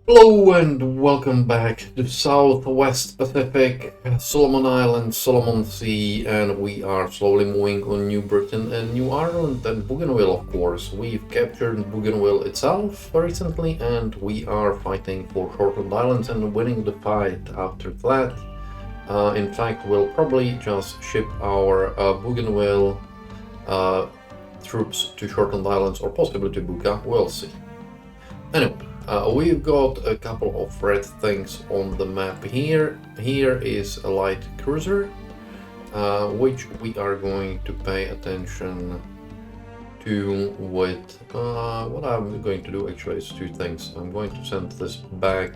Hello and welcome back to Southwest Pacific, Solomon Island, Solomon Sea, and we are slowly moving on New Britain and New Ireland and Bougainville, of course. We've captured Bougainville itself recently, and we are fighting for Shortland Islands and winning the fight after that. In fact, we'll probably just ship our Bougainville troops to Shortland Islands or possibly to Buka, we'll see. Anyway. We've got a couple of red things on the map here. Here is a light cruiser, which we are going to pay attention to with... what I'm going to do actually is two things. I'm going to send this back.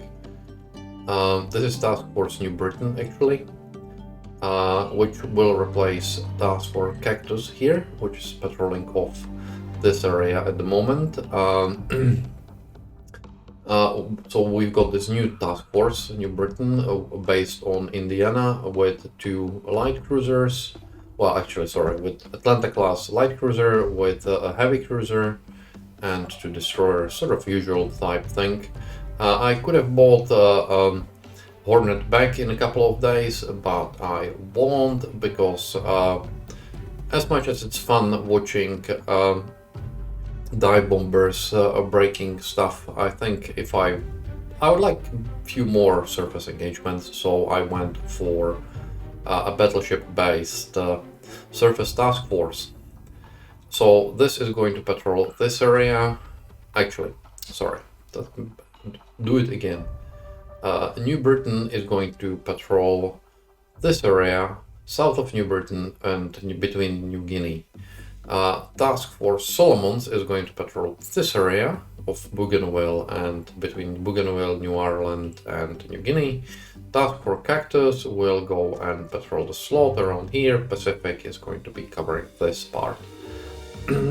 This is Task Force New Britain actually, which will replace Task Force Cactus here, which is patrolling off this area at the moment. So we've got this new task force, New Britain, based on Indiana, with two light cruisers. Well, actually, sorry, with Atlanta-class light cruiser, with a heavy cruiser, and two destroyers, sort of usual type thing. I could have bought Hornet back in a couple of days, but I won't, because as much as it's fun watching dive bombers breaking stuff, I think if I would like a few more surface engagements, so I went for a battleship based surface task force. So this is going to patrol this area. Actually, sorry, do it again. New Britain is going to patrol this area south of New Britain and between New Guinea. Task Force Solomons is going to patrol this area of Bougainville and between Bougainville, New Ireland and New Guinea. Task Force Cactus will go and patrol the slot around here. Pacific is going to be covering this part.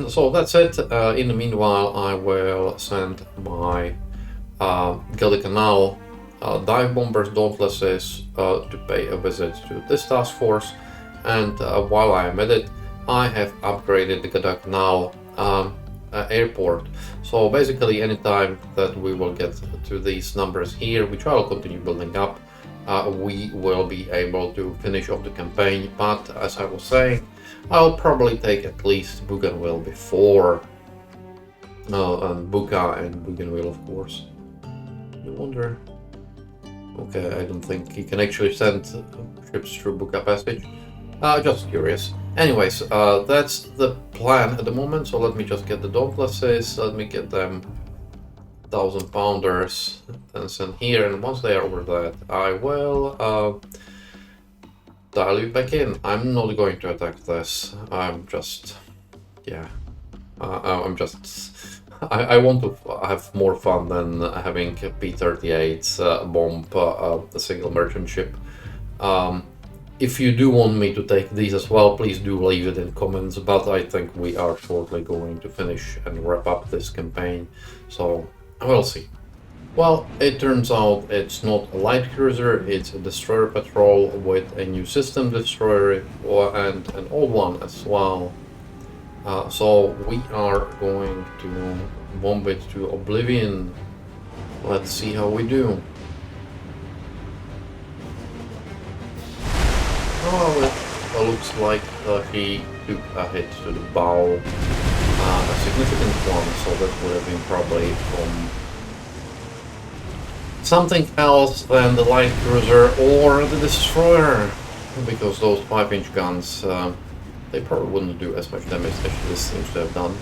So that's it. In the meanwhile, I will send my Guadalcanal dive bombers Dauntlesses to pay a visit to this task force, and while I am at it, I have upgraded the Guadalcanal airport. So basically anytime that we will get to these numbers here, which I will continue building up, we will be able to finish off the campaign. But as I was saying, I'll probably take at least Bougainville before and Buka and Bougainville, of course. I wonder... Okay, I don't think he can actually send ships through Buka Passage. Just curious. Anyways, that's the plan at the moment, so let me just get the Dauntlesses, let me get them 1,000-pounders and send here, and once they are over that, I will dial you back in. I'm not going to attack this, I'm just... yeah. I want to have more fun than having P-38s bomb a single merchant ship. If you do want me to take these as well, please do leave it in comments, but I think we are shortly going to finish and wrap up this campaign, so we'll see. Well, it turns out it's not a light cruiser, it's a destroyer patrol with a new system destroyer and an old one as well. So we are going to bomb it to oblivion. Let's see how we do. Oh, it looks like he took a hit to the bow, a significant one, so that would have been probably from something else than the light cruiser or the destroyer, because those 5-inch guns, they probably wouldn't do as much damage as this seems to have done.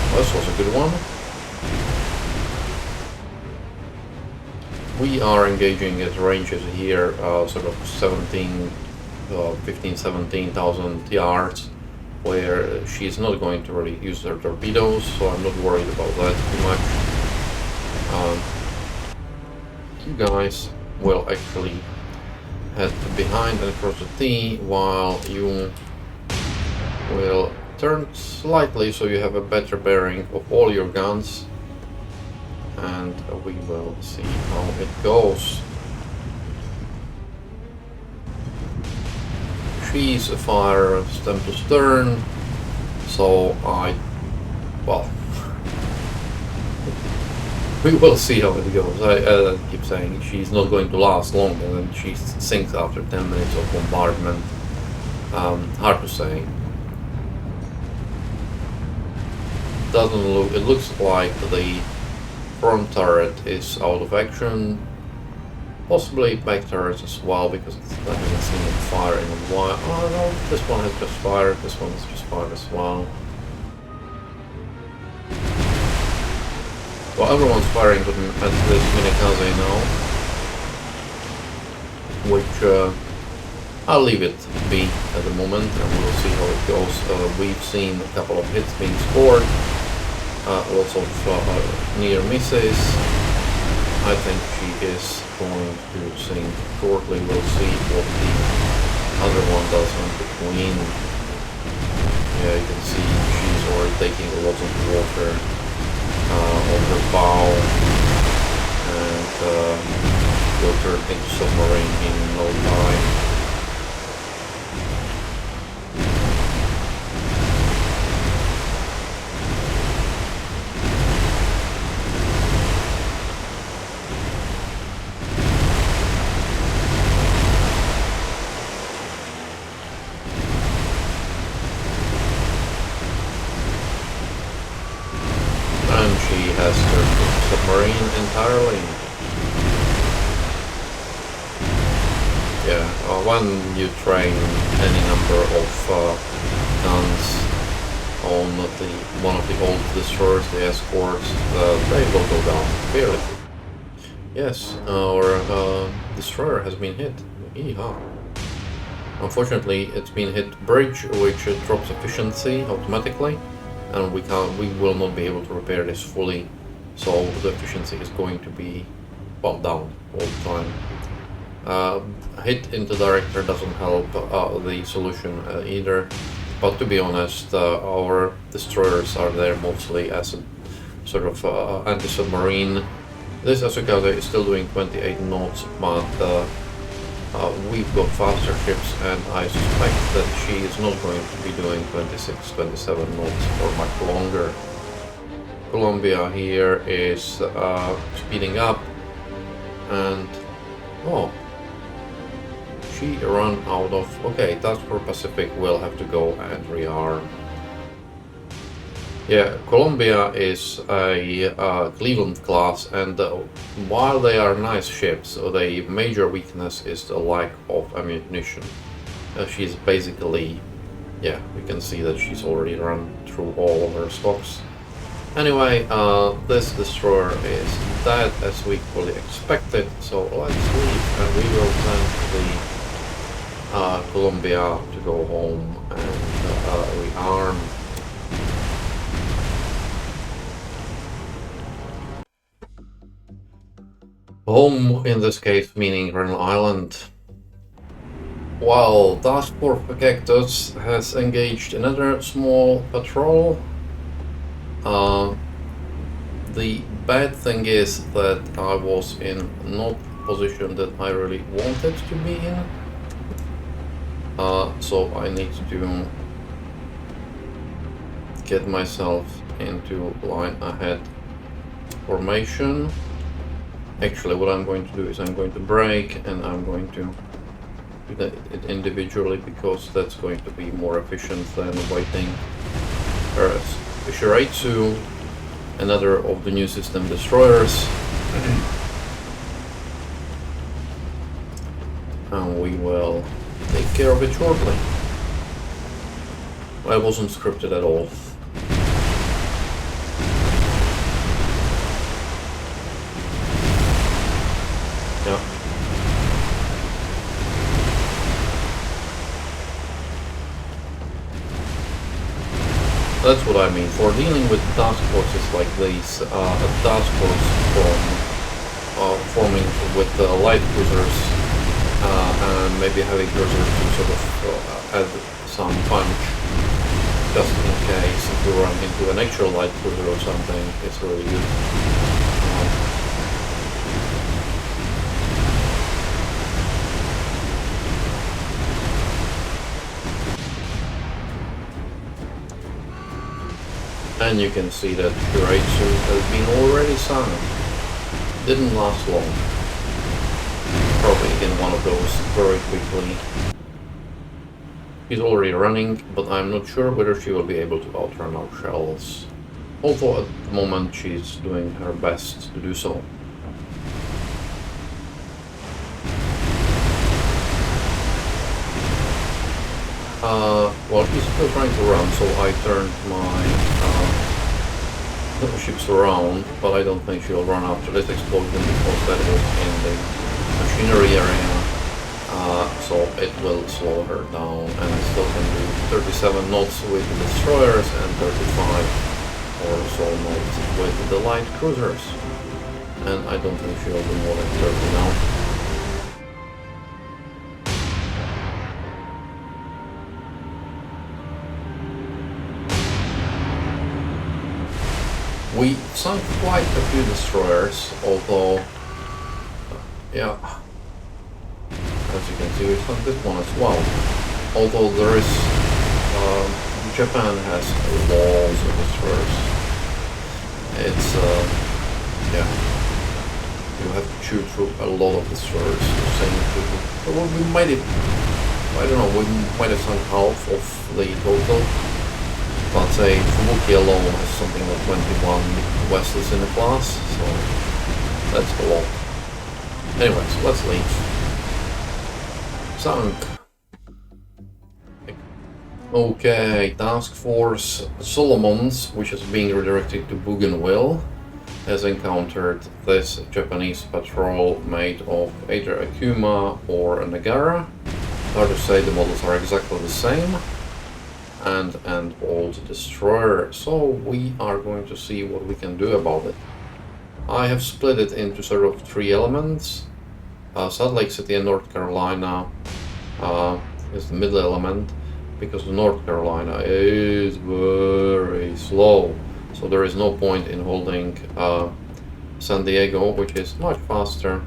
Well, this was a good one. We are engaging at ranges here, sort of 17,000 yards, where she's not going to really use her torpedoes, so I'm not worried about that too much. You guys will actually head behind and across the T, while you will turn slightly so you have a better bearing of all your guns. And we will see how it goes. She's a fire stem to stern, So well, we will see how it goes. I keep saying she's not going to last long, and then she sinks after 10 minutes of bombardment. Hard to say. Doesn't look. It looks like the front turret is out of action. Possibly back turrets as well, because I haven't seen it fire in a while. Oh no, this one has just fired. This one has just fired as well. Well, everyone's firing at this Minikaze now, which I'll leave it be at the moment, and we'll see how it goes. We've seen a couple of hits being scored, lots of near misses. I think she is going to sink shortly. We'll see what the other one does in between. Yeah, you can see she's already taking lots of water on her bow, and will turn into submarine in no time. Has turned into submarine entirely. Yeah, when you train any number of guns on one of the old destroyers, the escorts, they will go down fairly. Yes, our destroyer has been hit. Yeehaw. Unfortunately, it's been hit bridge, which drops efficiency automatically. And we will not be able to repair this fully, so the efficiency is going to be well down all the time. Hit into director doesn't help the solution either, but to be honest, our destroyers are there mostly as a sort of anti-submarine. This Asukaze is still doing 28 knots, but we've got faster ships, and I suspect that she is not going to be doing 26, 27 knots for much longer. Columbia here is speeding up, and oh, she ran out of. Okay, Task Force Pacific will have to go and rearm. Yeah, Columbia is a Cleveland class, and while they are nice ships, the major weakness is the lack of ammunition. She's basically, yeah, we can see that she's already run through all of her stocks. Anyway, this destroyer is dead as we fully expected, so let's leave, and we will send the Columbia to go home and rearm. Home in this case meaning Rhode Island. While Task Force Cactus has engaged another small patrol. The bad thing is that I was in not position that I really wanted to be in. So I need to get myself into line ahead formation. Actually, what I'm going to do is I'm going to brake, and I'm going to do it individually, because that's going to be more efficient than waiting. Fishiratsu, another of the new system destroyers. And we will take care of it shortly. I wasn't scripted at all. Yeah. That's what I mean. For dealing with task forces like these, a task force forming with light cruisers and maybe heavy cruisers to sort of add some punch, just in case if we run into an actual light cruiser or something, it's really good. And you can see that Kureisu has been already sunk. Didn't last long. Probably in one of those very quickly. She's already running, but I'm not sure whether she will be able to outrun our shells. Although at the moment she's doing her best to do so. Well, he's still trying to run, so I turned my ships around, but I don't think she'll run after this explosion because that was in the machinery area, so it will slow her down, and I still can do 37 knots with the destroyers and 35 or so knots with the light cruisers, and I don't think she'll do more than 30 now. We sunk quite a few destroyers, although, yeah, as you can see, we sunk this one as well. Although there is, Japan has loads of destroyers. It's, yeah, you have to chew through a lot of destroyers to sink. Well, we might have, I don't know, we might have sunk half of the total. But say Fubuki alone has something like 21 vessels in the class, so that's a lot. Anyways, let's leave. Sunk. Okay, Task Force Solomons, which is being redirected to Bougainville, has encountered this Japanese patrol made of either a Kuma or a Nagara. Hard to say, the models are exactly the same. And an old destroyer, so we are going to see what we can do about it. I have split it into sort of three elements. Salt Lake City and North Carolina is the middle element, because North Carolina is very slow, so there is no point in holding San Diego, which is much faster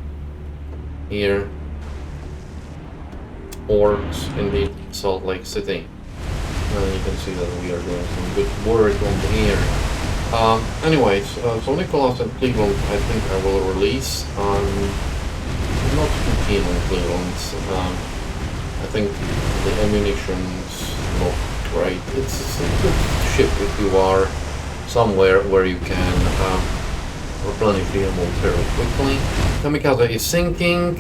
here, or indeed Salt Lake City. And you can see that we are doing some good work on here. Anyways, so Nicholas and Cleveland, I think I will release. I'm not too keen on Cleveland. I think the ammunition's not great. It's a good ship if you are somewhere where you can replenish the ammo very quickly. Kamikaze is sinking,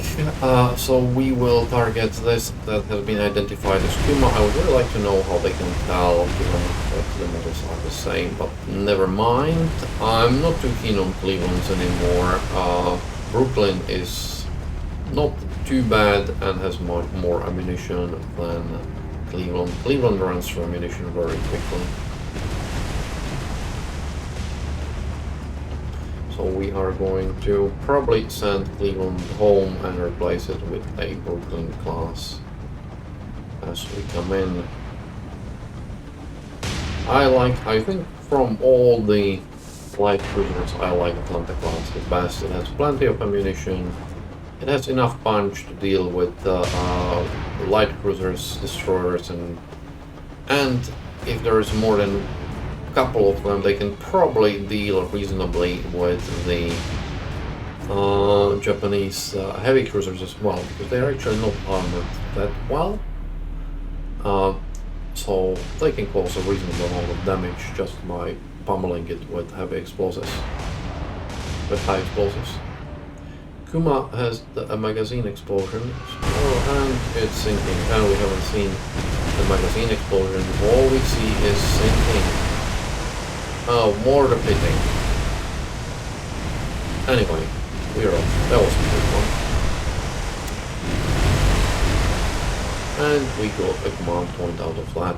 so we will target this that has been identified as Kuma. I would really like to know how they can tell, given that the models are the same, but never mind. I'm not too keen on Cleveland's anymore. Brooklyn is not too bad and has much more ammunition than Cleveland. Cleveland runs through ammunition very quickly. So we are going to probably send Cleveland home and replace it with a Brooklyn class as we come in. I think from all the light cruisers, I like Atlanta class the best. It has plenty of ammunition. It has enough punch to deal with light cruisers, destroyers, and if there is more than couple of them, they can probably deal reasonably with the Japanese heavy cruisers as well, because they are actually not armored that well. So they can cause a reasonable amount of damage just by pummeling it with heavy explosives, with high explosives. Kuma has a magazine explosion, and it's sinking, and we haven't seen the magazine explosion. All we see is sinking. Oh, more repeating. Anyway, we're off. That was a good one. And we got a command point out of that.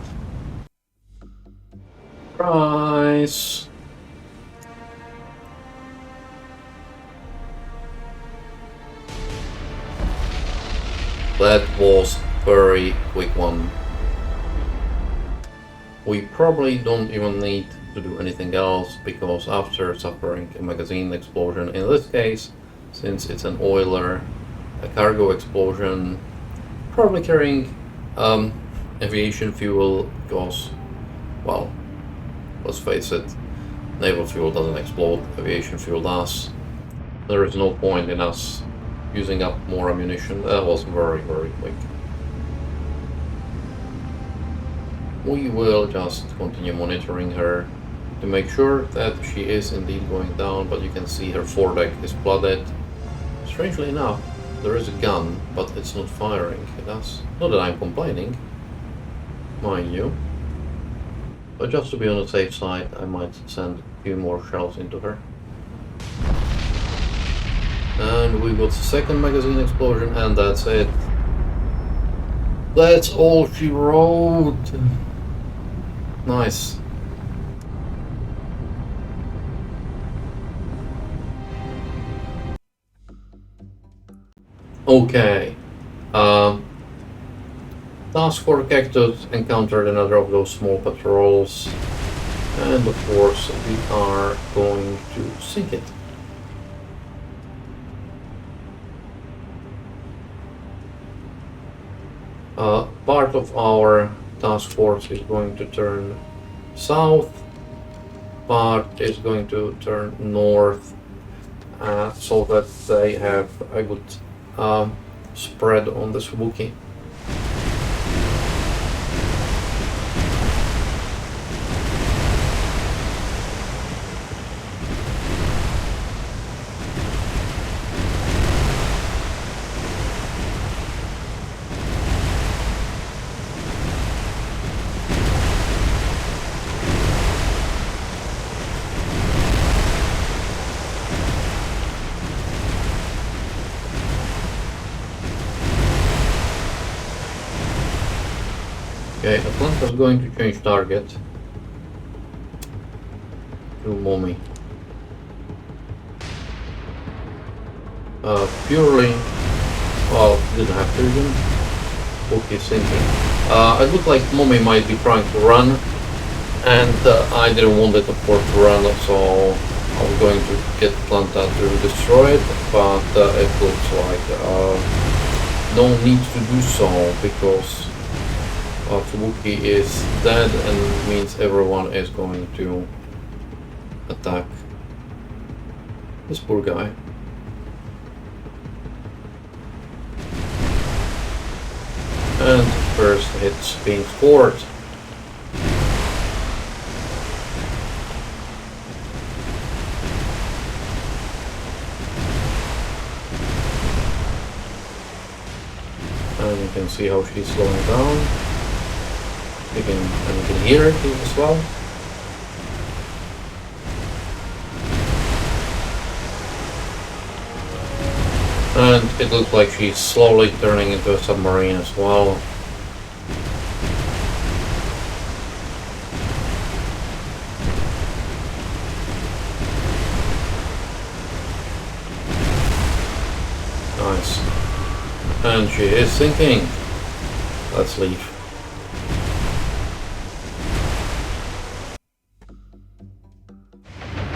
Price. That was very quick one. We probably don't even need to do anything else, because after suffering a magazine explosion, in this case, since it's an oiler, a cargo explosion, probably carrying aviation fuel, because, well, let's face it, Naval fuel doesn't explode, aviation fuel does. There is no point in us using up more ammunition. That was very, very quick. We will just continue monitoring her to make sure that she is indeed going down, but you can see her foredeck is flooded. Strangely enough, there is a gun, but it's not firing. That's not that I'm complaining, mind you. But just to be on the safe side, I might send a few more shells into her. And we got the second magazine explosion, and that's it. That's all she wrote. Nice. Okay. Task Force Cactus encountered another of those small patrols, and of course we are going to sink it. Part of our task force is going to turn south, part is going to turn north, so that they have a good spread on this Wookiee. Okay, Atlanta's going to change target to Mommy. Purely, well, didn't have to even. Wookiee sinking. It looked like Mommy might be trying to run, and I didn't want it, of course, to run, so I was going to get Atlanta to destroy it, but it looks like no need to do so, because Wookiee is dead, and it means everyone is going to attack this poor guy. And first hit's being scored. And you can see how she's slowing down. And you can hear it as well. And it looks like she's slowly turning into a submarine as well. Nice. And she is sinking. Let's leave.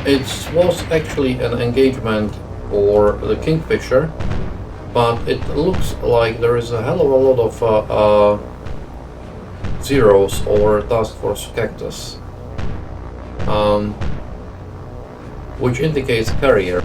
It was actually an engagement for the Kingfisher, but it looks like there is a hell of a lot of zeros over Task Force Cactus, which indicates carrier.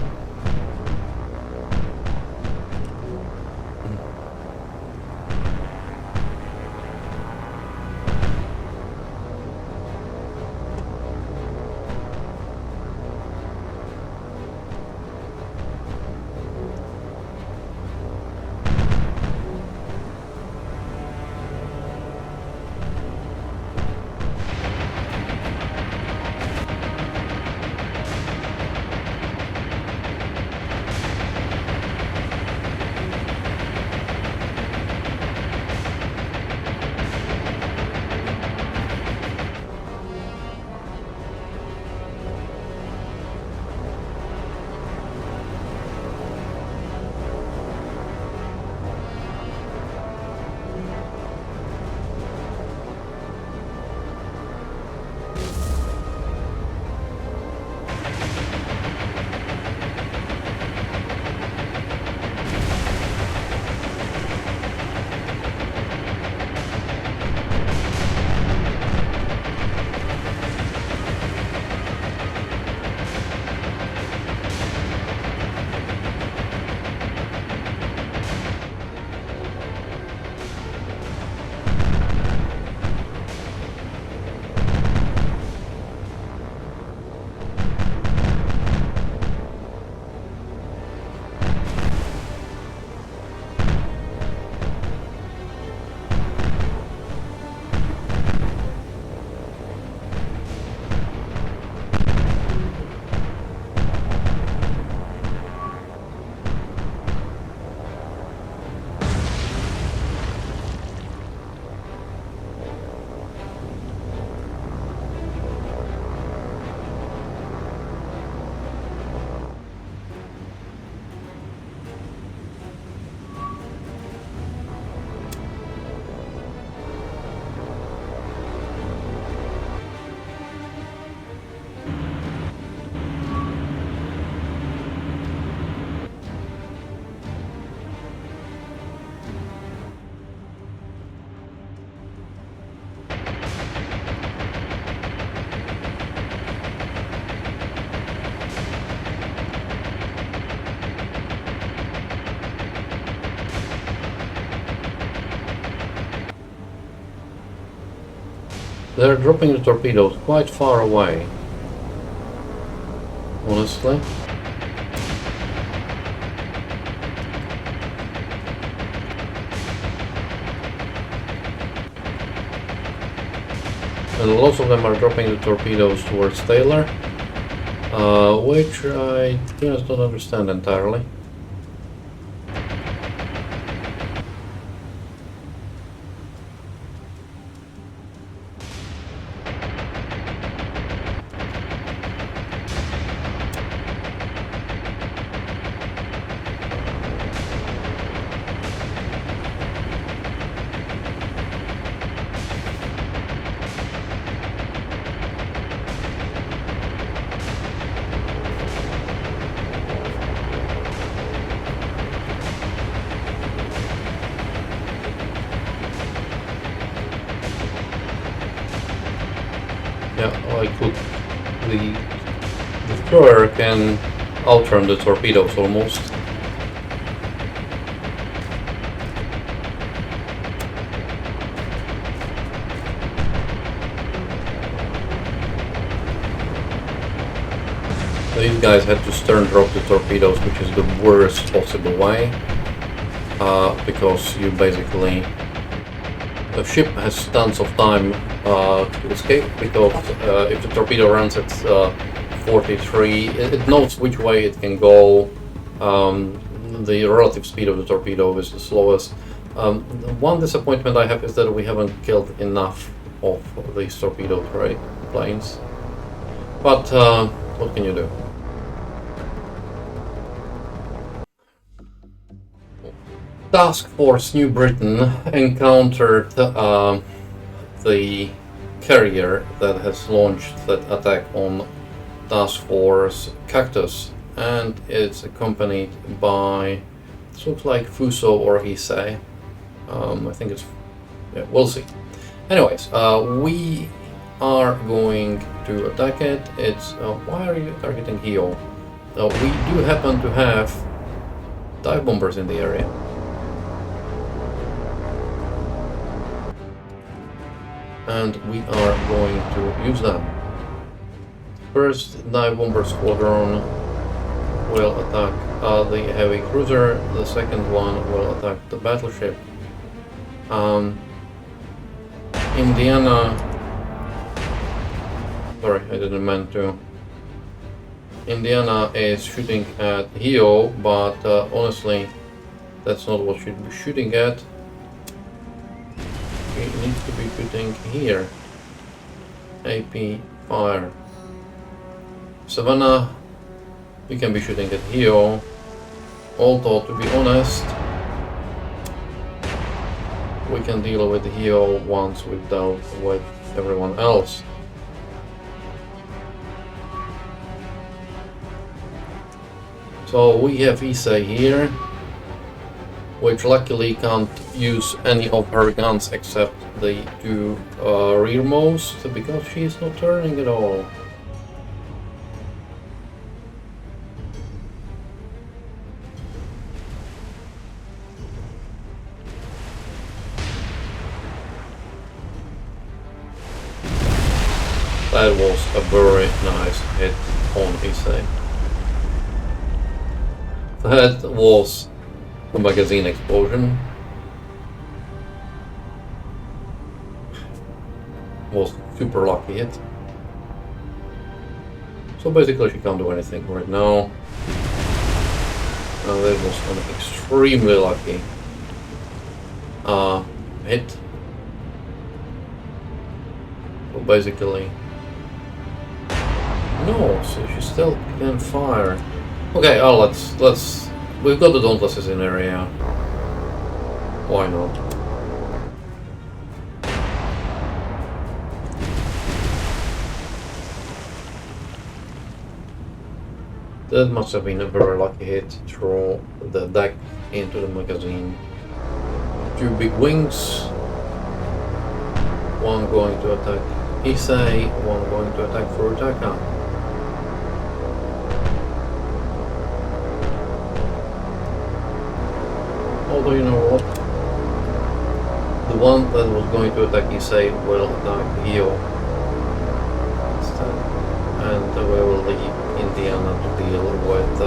They're dropping the torpedoes quite far away, honestly. And lots of them are dropping the torpedoes towards Taylor, which I just don't understand entirely. Yeah, I could. The destroyer can outrun the torpedoes almost. These guys had to stern drop the torpedoes, which is the worst possible way, because you basically the ship has tons of time to escape, because if the torpedo runs at 43, it knows which way it can go. The relative speed of the torpedo is the slowest. One disappointment I have is that we haven't killed enough of these torpedo planes, but what can you do? Task Force New Britain encountered the carrier that has launched that attack on Task Force Cactus, and it's accompanied by, it looks like Fuso or Issei. I think it's, yeah, we'll see. Anyways, we are going to attack it. It's, why are you targeting Hio? We do happen to have dive bombers in the area. And we are going to use them. First dive bomber squadron will attack the heavy cruiser, the second one will attack the battleship. Indiana, sorry, I didn't mean to. Indiana is shooting at Hio, but honestly, that's not what she'd be shooting at. It needs to be shooting here. AP fire. Savannah, we can be shooting at Hio. Although, to be honest, we can deal with Hio once we've dealt with everyone else. So we have Issei here, which luckily can't use any of her guns except the two rearmost, because she is not turning at all. That was a very nice hit on Issei. That was a magazine explosion. Was super lucky hit. So basically she can't do anything right now. That was an extremely lucky hit. So basically, no, so she still can fire. Okay, let's we've got the Dauntlesses in area. Why not? That must have been a very lucky hit through the deck into the magazine. Two big wings. One going to attack Issei, one going to attack Furutaka. Although, you know what? The one that was going to attack Issei will attack Hio instead. And we will leave Indiana to deal with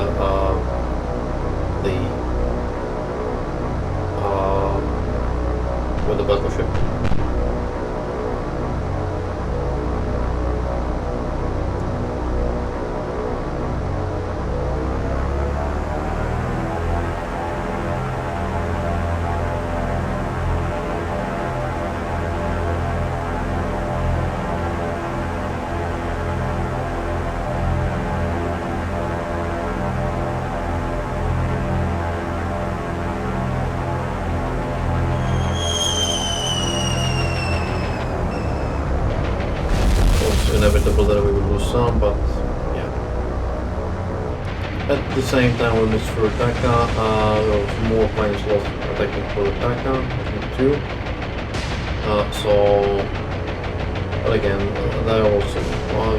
the battleship. Inevitable that we will lose some, but yeah. At the same time, we missed Furutaka. There was more planes lost attacking Furutaka, I think 2. So, but again, they also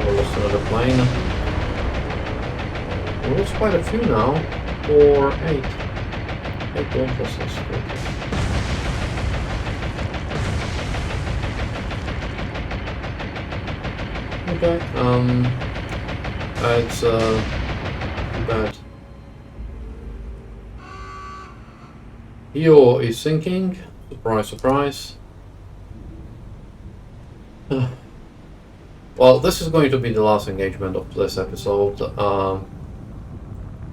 we lost another plane. We lost quite a few now, for 8. 8 bomb losses. Okay, it's too bad. Hio is sinking. Surprise, surprise. Well, this is going to be the last engagement of this episode.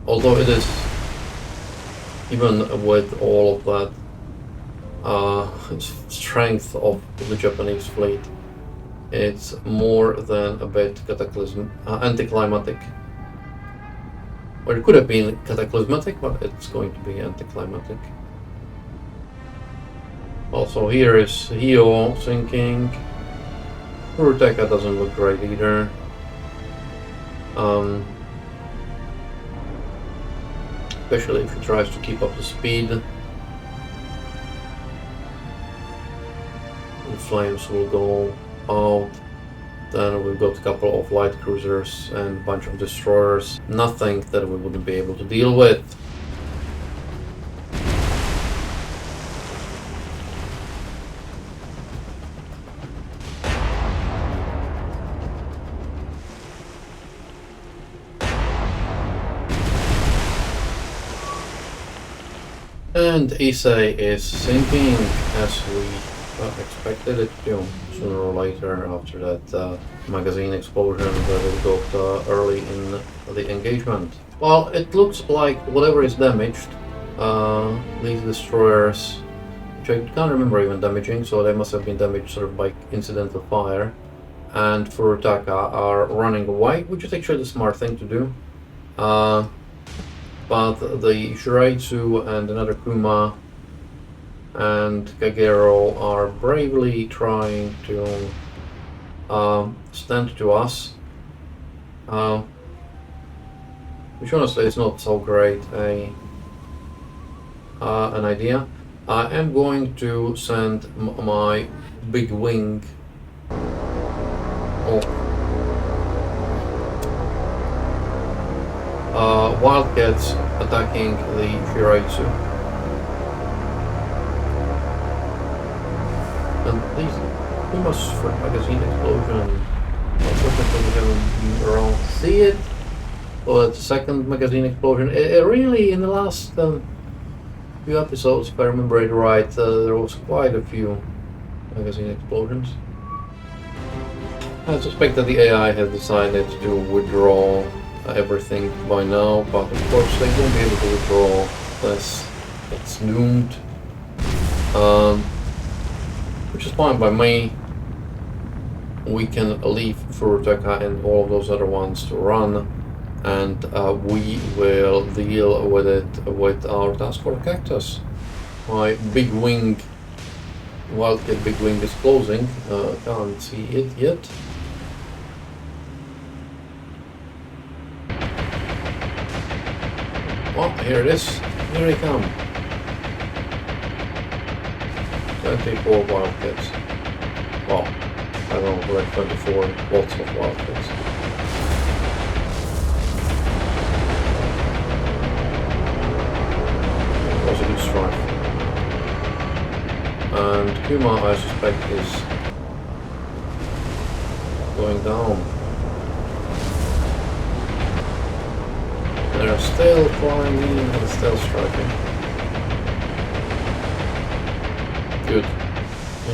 Although it is, even with all of that strength of the Japanese fleet, it's more than a bit anticlimactic. Or it could have been cataclysmatic, but it's going to be anticlimactic. Also, here is Hio sinking. Furutaka doesn't look great either. Especially if he tries to keep up the speed. The flames will go out. Then we've got a couple of light cruisers and a bunch of destroyers. Nothing that we wouldn't be able to deal with. And Issei is sinking as we expected it to, sooner or later after that magazine explosion that we got early in the engagement. Well, it looks like whatever is damaged, these destroyers, which I can't remember even damaging, so they must have been damaged sort of by incidental fire, and Furutaka are running away, which is actually the smart thing to do. But the Shiraitsu and another Kuma and Kagero are bravely trying to stand to us, which honestly is not so great an idea. I am going to send my big wing of Wildcats attacking the Shiraitsu. And these Pumas for magazine explosion. Unfortunately, we haven't been around to see it. Well, it's the second magazine explosion. It really, in the last few episodes, if I remember it right, there was quite a few magazine explosions. I suspect that the AI has decided to withdraw everything by now, but of course they won't be able to withdraw this. It's doomed. Which is fine by me. We can leave Furutaka and all of those other ones to run, and we will deal with it with our task force Cactus. My big wing, Wildcat big wing is closing. Can't see it yet. Oh, here it is. Here they come. 24 Wildcats. Well, I don't know, like 24, lots of Wildcats. That was a good strike. And Kuma, I suspect, is going down. They're still flying in and still striking. Good.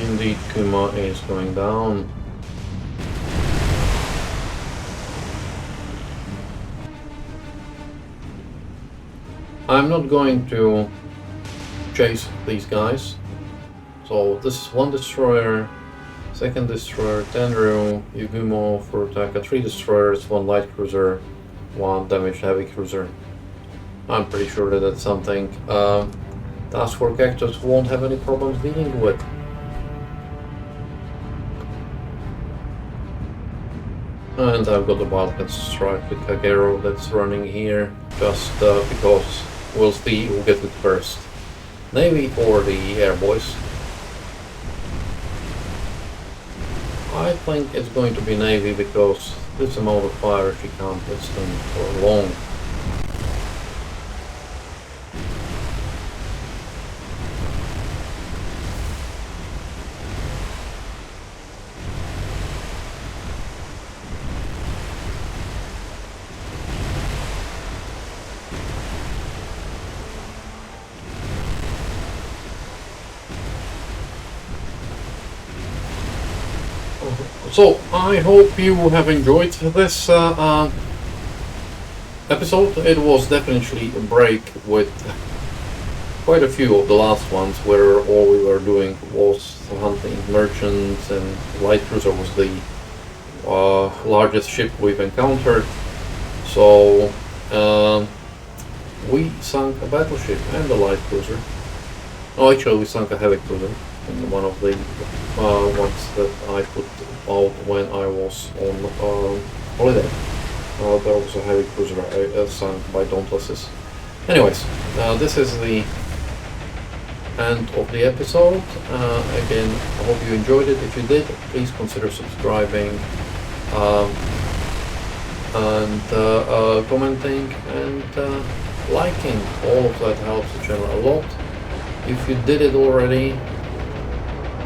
Indeed, Kuma is going down. I'm not going to chase these guys. So this is one destroyer, second destroyer, Tenryu, Yugumo for attack, 3 destroyers, 1 light cruiser, 1 damaged heavy cruiser. I'm pretty sure that that's something Task Force Cactus won't have any problems dealing with. And I've got the Wildcat Strike with Kagero that's running here, just because we'll see who gets it first. Navy or the Air Boys. I think it's going to be Navy because this amount of fire she can't withstand for long. So, I hope you have enjoyed this episode. It was definitely a break with quite a few of the last ones where all we were doing was hunting merchants and light cruiser was the largest ship we've encountered. So, we sunk a battleship and a light cruiser. Oh, actually we sunk a heavy cruiser in one of the ones that I put out when I was on holiday. There was a heavy cruiser sunk by Dauntlesses. Anyways, this is the end of the episode. Again, I hope you enjoyed it. If you did, please consider subscribing and commenting and liking. All of that helps the channel a lot. If you did it already,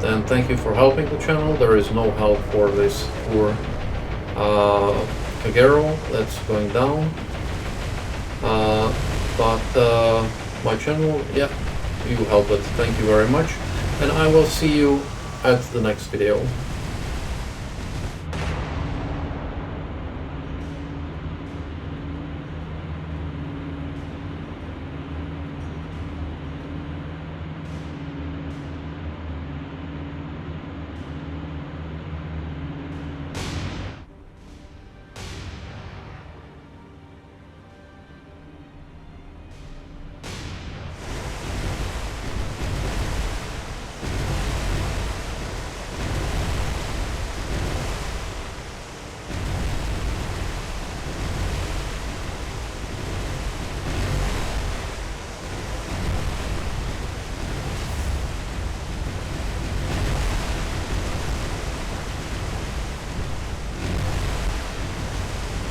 then thank you for helping the channel. There is no help for this poor Kagero that's going down. But my channel, yeah, you help it. Thank you very much. And I will see you at the next video.